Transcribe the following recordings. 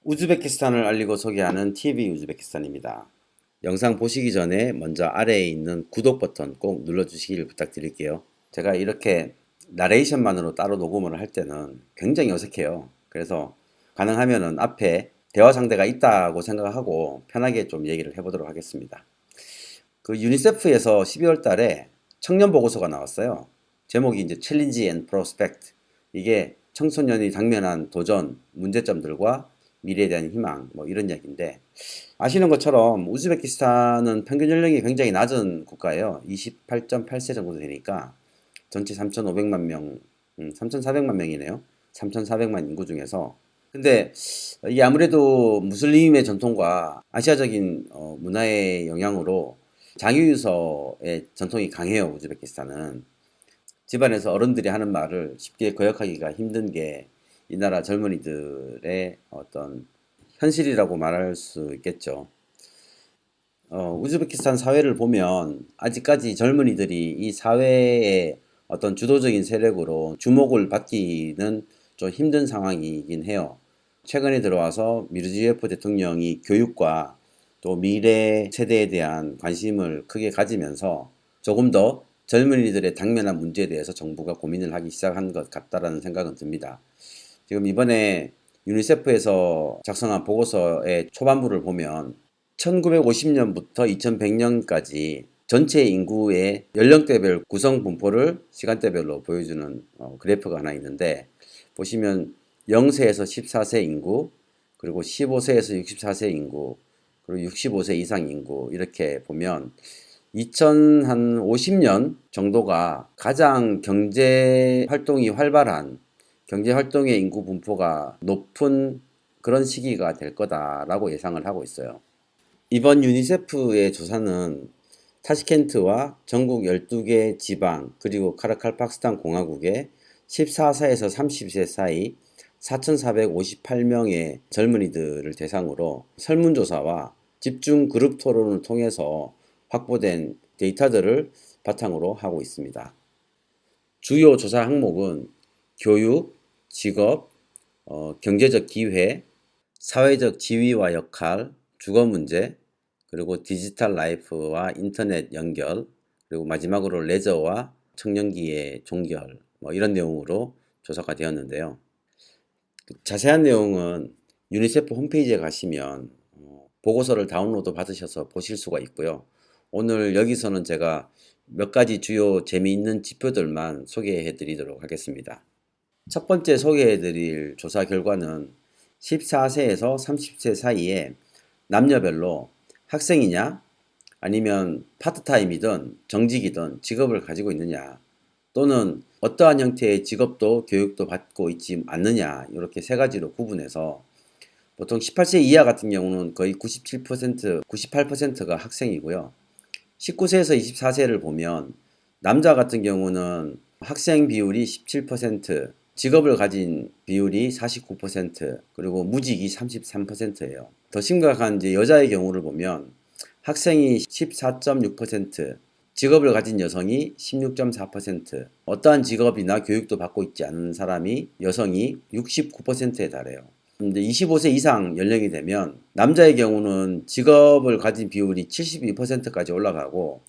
우즈베키스탄을 알리고 소개하는 TV 우즈베키스탄입니다. 영상 보시기 전에 먼저 아래에 있는 구독 버튼 꼭 눌러주시길 부탁드릴게요. 제가 이렇게 나레이션만으로 따로 녹음을 할 때는 굉장히 어색해요. 그래서 가능하면은 앞에 대화 상대가 있다고 생각하고 편하게 좀 얘기를 해보도록 하겠습니다. 그 유니세프에서 12월 달에 청년 보고서가 나왔어요. 제목이 이제 챌린지 앤 프로스펙트. 이게 청소년이 당면한 도전, 문제점들과 미래에 대한 희망, 뭐 이런 이야기인데, 아시는 것처럼 우즈베키스탄은 평균 연령이 굉장히 낮은 국가예요. 28.8세 정도 되니까 전체 3,500만 명, 3,400만 명이네요. 3,400만 인구 중에서. 근데 이게 아무래도 무슬림의 전통과 아시아적인 문화의 영향으로 장유유서의 전통이 강해요. 우즈베키스탄은. 집안에서 어른들이 하는 말을 쉽게 거역하기가 힘든 게 이 나라 젊은이들의 어떤 현실이라고 말할 수 있겠죠. 우즈베키스탄 사회를 보면 아직까지 젊은이들이 이 사회의 어떤 주도적인 세력으로 주목을 받기는 좀 힘든 상황이긴 해요. 최근에 들어와서 미르지요예프 대통령이 교육과 또 미래 세대에 대한 관심을 크게 가지면서 조금 더 젊은이들의 당면한 문제에 대해서 정부가 고민을 하기 시작한 것 같다라는 생각은 듭니다. 지금 이번에 유니세프에서 작성한 보고서의 초반부를 보면 1950년부터 2100년까지 전체 인구의 연령대별 구성 분포를 시간대별로 보여주는 그래프가 하나 있는데, 보시면 0세에서 14세 인구, 그리고 15세에서 64세 인구, 그리고 65세 이상 인구, 이렇게 보면 2050년 정도가 가장 경제 활동이 활발한, 경제 활동의 인구 분포가 높은 그런 시기가 될 거다라고 예상을 하고 있어요. 이번 유니세프의 조사는 타시켄트와 전국 12개 지방 그리고 카라칼팍스탄 공화국의 14세에서 30세 사이 4,458명의 젊은이들을 대상으로 설문조사와 집중 그룹 토론을 통해서 확보된 데이터들을 바탕으로 하고 있습니다. 주요 조사 항목은 교육, 직업, 경제적 기회, 사회적 지위와 역할, 주거 문제, 그리고 디지털 라이프와 인터넷 연결, 그리고 마지막으로 레저와 청년기의 종결, 뭐 이런 내용으로 조사가 되었는데요. 자세한 내용은 유니세프 홈페이지에 가시면 보고서를 다운로드 받으셔서 보실 수가 있고요. 오늘 여기서는 제가 몇 가지 주요 재미있는 지표들만 소개해 드리도록 하겠습니다. 첫 번째 소개해 드릴 조사 결과는 14세에서 30세 사이에 남녀별로 학생이냐 아니면 파트타임이든 정직이든 직업을 가지고 있느냐, 또는 어떠한 형태의 직업도 교육도 받고 있지 않느냐, 이렇게 세 가지로 구분해서 보통 18세 이하 같은 경우는 거의 97%, 98%가 학생이고요. 19세에서 24세를 보면 남자 같은 경우는 학생 비율이 17%, 직업을 가진 비율이 49%, 그리고 무직이 33%예요. 더 심각한 이제 여자의 경우를 보면 학생이 14.6%, 직업을 가진 여성이 16.4%, 어떠한 직업이나 교육도 받고 있지 않은 사람이 여성이 69%에 달해요. 근데 25세 이상 연령이 되면 남자의 경우는 직업을 가진 비율이 72%까지 올라가고,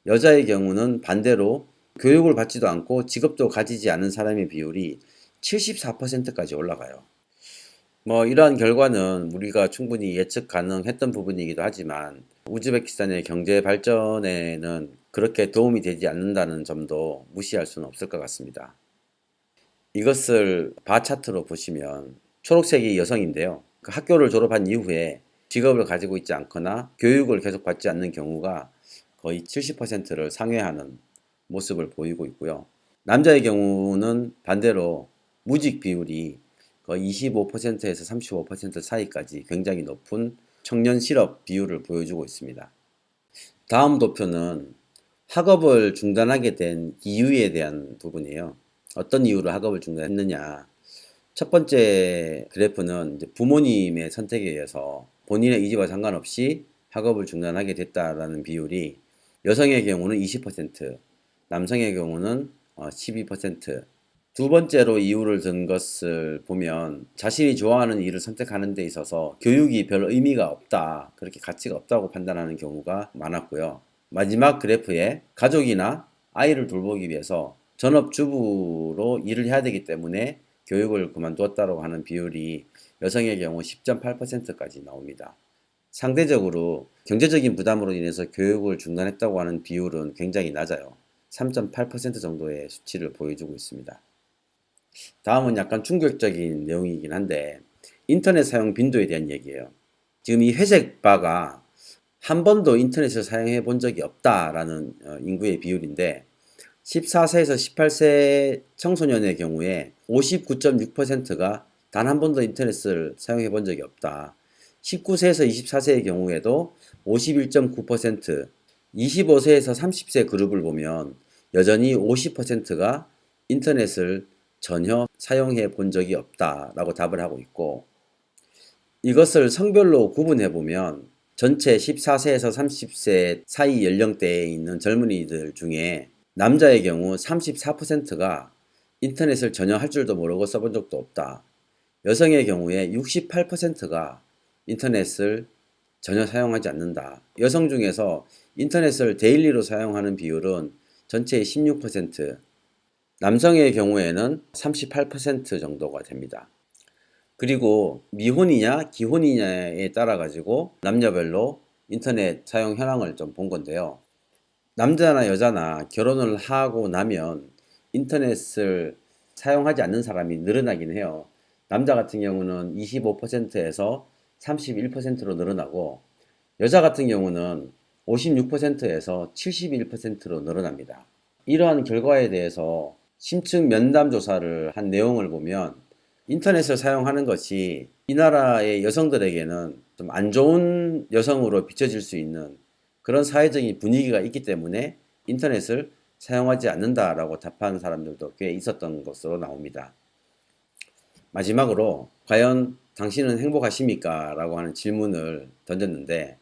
여자의 경우는 반대로 교육을 받지도 않고 직업도 가지지 않은 사람의 비율이 74%까지 올라가요. 뭐 이러한 결과는 우리가 충분히 예측 가능했던 부분이기도 하지만 우즈베키스탄의 경제 발전에는 그렇게 도움이 되지 않는다는 점도 무시할 수는 없을 것 같습니다. 이것을 바 차트로 보시면 초록색이 여성인데요. 그 학교를 졸업한 이후에 직업을 가지고 있지 않거나 교육을 계속 받지 않는 경우가 거의 70%를 상회하는 모습을 보이고 있고요. 남자의 경우는 반대로 무직 비율이 거의 25%에서 35% 사이까지 굉장히 높은 청년 실업 비율을 보여주고 있습니다. 다음 도표는 학업을 중단하게 된 이유에 대한 부분이에요. 어떤 이유로 학업을 중단했느냐. 첫 번째 그래프는 이제 부모님의 선택에 의해서 본인의 의지와 상관없이 학업을 중단하게 됐다라는 비율이 여성의 경우는 20%, 남성의 경우는 12%, 두 번째로 이유를 든 것을 보면 자신이 좋아하는 일을 선택하는 데 있어서 교육이 별 의미가 없다, 그렇게 가치가 없다고 판단하는 경우가 많았고요. 마지막 그래프에 가족이나 아이를 돌보기 위해서 전업주부로 일을 해야 되기 때문에 교육을 그만두었다고 하는 비율이 여성의 경우 10.8%까지 나옵니다. 상대적으로 경제적인 부담으로 인해서 교육을 중단했다고 하는 비율은 굉장히 낮아요. 3.8% 정도의 수치를 보여주고 있습니다. 다음은 약간 충격적인 내용이긴 한데 인터넷 사용 빈도에 대한 얘기예요. 지금 이 회색 바가 한 번도 인터넷을 사용해 본 적이 없다라는 인구의 비율인데 14세에서 18세 청소년의 경우에 59.6%가 단 한 번도 인터넷을 사용해 본 적이 없다. 19세에서 24세의 경우에도 51.9%, 25세에서 30세 그룹을 보면 여전히 50%가 인터넷을 전혀 사용해 본 적이 없다라고 답을 하고 있고, 이것을 성별로 구분해 보면 전체 14세에서 30세 사이 연령대에 있는 젊은이들 중에 남자의 경우 34%가 인터넷을 전혀 할 줄도 모르고 써본 적도 없다. 여성의 경우에 68%가 인터넷을 전혀 사용하지 않는다. 여성 중에서 인터넷을 데일리로 사용하는 비율은 전체의 16%, 남성의 경우에는 38% 정도가 됩니다. 그리고 미혼이냐 기혼이냐에 따라 가지고 남녀별로 인터넷 사용 현황을 좀 본 건데요. 남자나 여자나 결혼을 하고 나면 인터넷을 사용하지 않는 사람이 늘어나긴 해요. 남자 같은 경우는 25%에서 31%로 늘어나고 여자 같은 경우는 56%에서 71%로 늘어납니다. 이러한 결과에 대해서 심층 면담 조사를 한 내용을 보면 인터넷을 사용하는 것이 이 나라의 여성들에게는 좀 안 좋은 여성으로 비춰질 수 있는 그런 사회적인 분위기가 있기 때문에 인터넷을 사용하지 않는다라고 답한 사람들도 꽤 있었던 것으로 나옵니다. 마지막으로 과연 당신은 행복하십니까? 라고 하는 질문을 던졌는데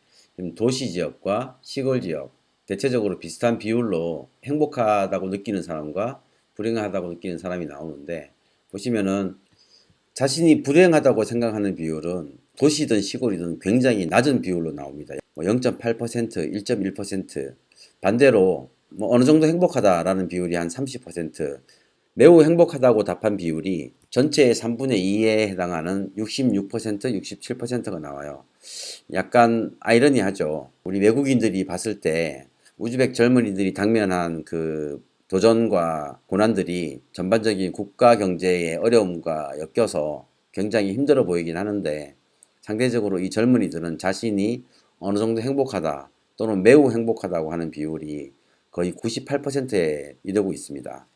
도시 지역과 시골 지역 대체적으로 비슷한 비율로 행복하다고 느끼는 사람과 불행하다고 느끼는 사람이 나오는데, 보시면은 자신이 불행하다고 생각하는 비율은 도시든 시골이든 굉장히 낮은 비율로 나옵니다. 0.8%, 1.1%. 반대로 어느 정도 행복하다라는 비율이 한 30%, 매우 행복하다고 답한 비율이 전체의 3분의 2에 해당하는 66%, 67%가 나와요. 약간 아이러니하죠. 우리 외국인들이 봤을 때 우즈벡 젊은이들이 당면한 그 도전과 고난들이 전반적인 국가 경제의 어려움과 엮여서 굉장히 힘들어 보이긴 하는데, 상대적으로 이 젊은이들은 자신이 어느 정도 행복하다 또는 매우 행복하다고 하는 비율이 거의 98%에 이르고 있습니다.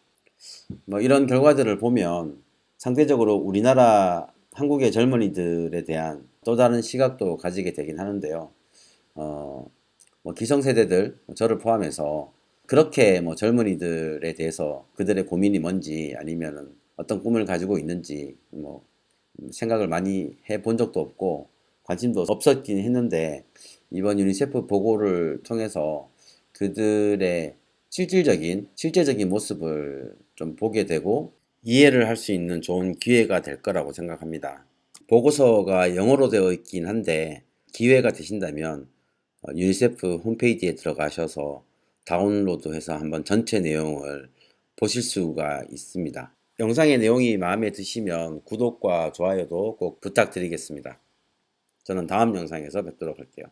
이런 결과들을 보면 상대적으로 우리나라 한국의 젊은이들에 대한 또 다른 시각도 가지게 되긴 하는데요. 기성세대들, 저를 포함해서 그렇게 젊은이들에 대해서 그들의 고민이 뭔지 아니면은 어떤 꿈을 가지고 있는지 생각을 많이 해본 적도 없고 관심도 없었긴 했는데, 이번 유니세프 보고를 통해서 그들의 실제적인 모습을 좀 보게 되고 이해를 할 수 있는 좋은 기회가 될 거라고 생각합니다. 보고서가 영어로 되어 있긴 한데 기회가 되신다면 유니세프 홈페이지에 들어가셔서 다운로드해서 한번 전체 내용을 보실 수가 있습니다. 영상의 내용이 마음에 드시면 구독과 좋아요도 꼭 부탁드리겠습니다. 저는 다음 영상에서 뵙도록 할게요.